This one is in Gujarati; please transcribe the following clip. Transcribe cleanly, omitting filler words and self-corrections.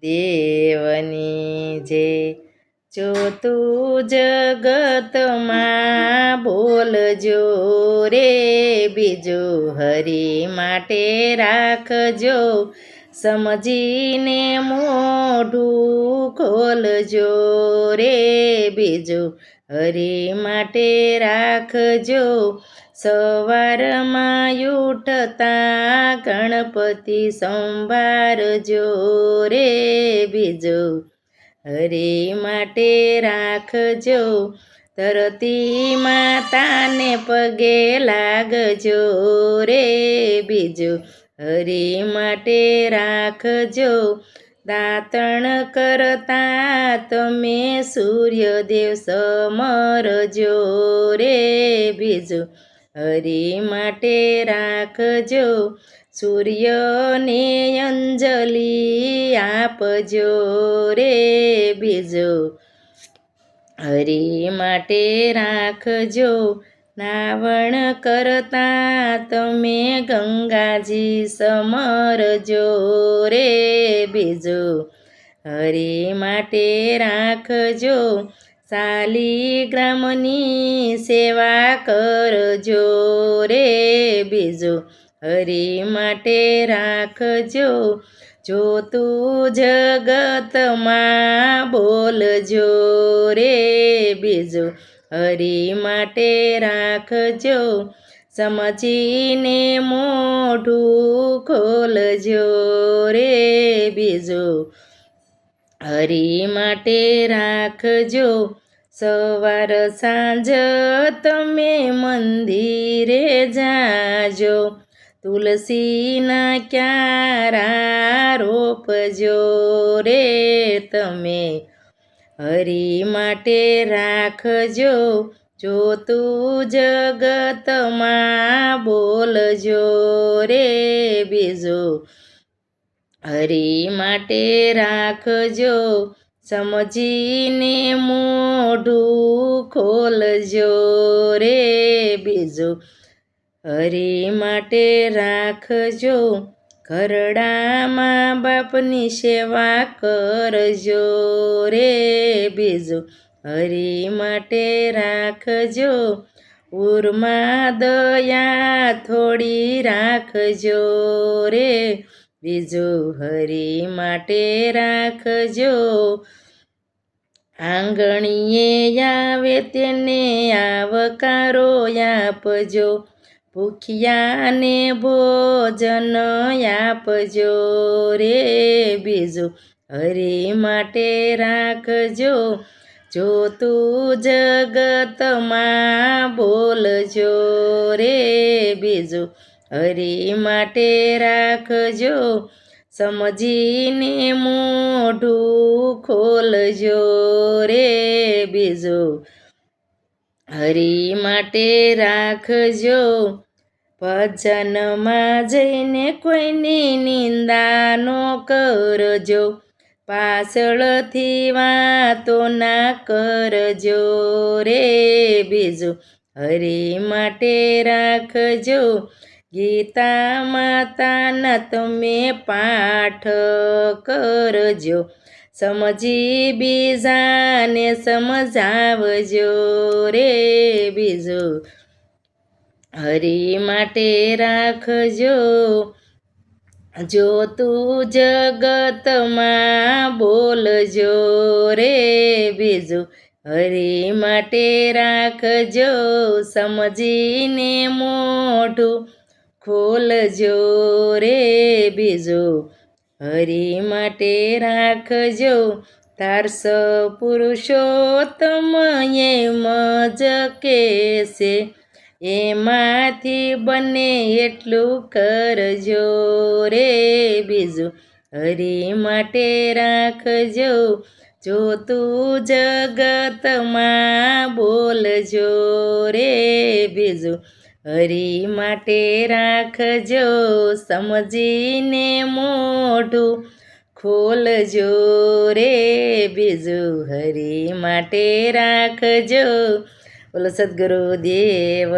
દેવની જે જો તું જગતમાં બોલજો રે બીજું હરી માટે રાખજો સમજીને મોઢું ખોલજો રે બીજું હરી માટે રાખજો સવારમાં ઉઠતા ગણપતિ સંભાળજો રે બીજું હરી માટે રાખજો ધરતી માતાને પગે લાગજો રે બીજું હરી માટે રાખજો દાંતણ કરતા તમે સૂર્યદેવ સમરજો રે બીજું હરી માટે રાખજો સૂર્યને અંજલિ આપજો રે બીજું હરી માટે રાખજો નાવણ કરતા તમે ગંગાજી સમરજો રે બીજું હરી માટે રાખજો શાલિગ્રામની સેવા કરજો રે બીજું હરી માટે રાખજો જો તું જગતમાં બોલજો રે બીજું હરી માટે રાખજો સમજીને મોઢું ખોલજો રે બીજું હરી માટે રાખજો સવાર સાંજ તમે મંદિરે જાજો તુલસીના ક્યારા રોપજો રે તમે હરી માટે રાખજો જો તું જગતમાં બોલજો રે બીજું હરી માટે રાખજો સમજીને મોઢું ખોલજો રે બીજું હરી માટે રાખજો ઘરડામાં બાપની સેવા કરજો રે બીજું હરી માટે રાખજો ઉરમાં દયા થોડી રાખજો રે બીજું હરી માટે રાખજો આંગણીએ આવે તેને આવકારો આપજો ભૂખ્યાને ભોજન આપજો રે બીજું હરી માટે રાખજો જો તું જગતમાં બોલજો રે બીજું હરી માટે રાખજો સમજીને મોઢું ખોલજો રે બીજું હરી માટે રાખજો ભજનમાં જઈને કોઈની નિંદા ન કરજો પાછળથી વાતો ના કરજો રે બીજું હરી માટે રાખજો ગીતા માતાના તમે પાઠ કરજો સમજી બીજાને સમજાવજો રે બીજું હરી માટે રાખજો જો તું જગતમાં બોલજો રે બીજું હરી માટે રાખજો સમજીને મોઢું ખોલજો રે બીજું હરી માટે રાખજો તારસ પુરુષોત્તમ એમ જ કહેશે એમાંથી બને એટલું કરજો રે બીજું હરી માટે રાખજો જો તું જગતમાં બોલજો રે બીજું હરી માટે રાખજો સમજીને મોઢું ખોલજો રે બીજું હરી માટે રાખજો બોલો સદગુરુદેવ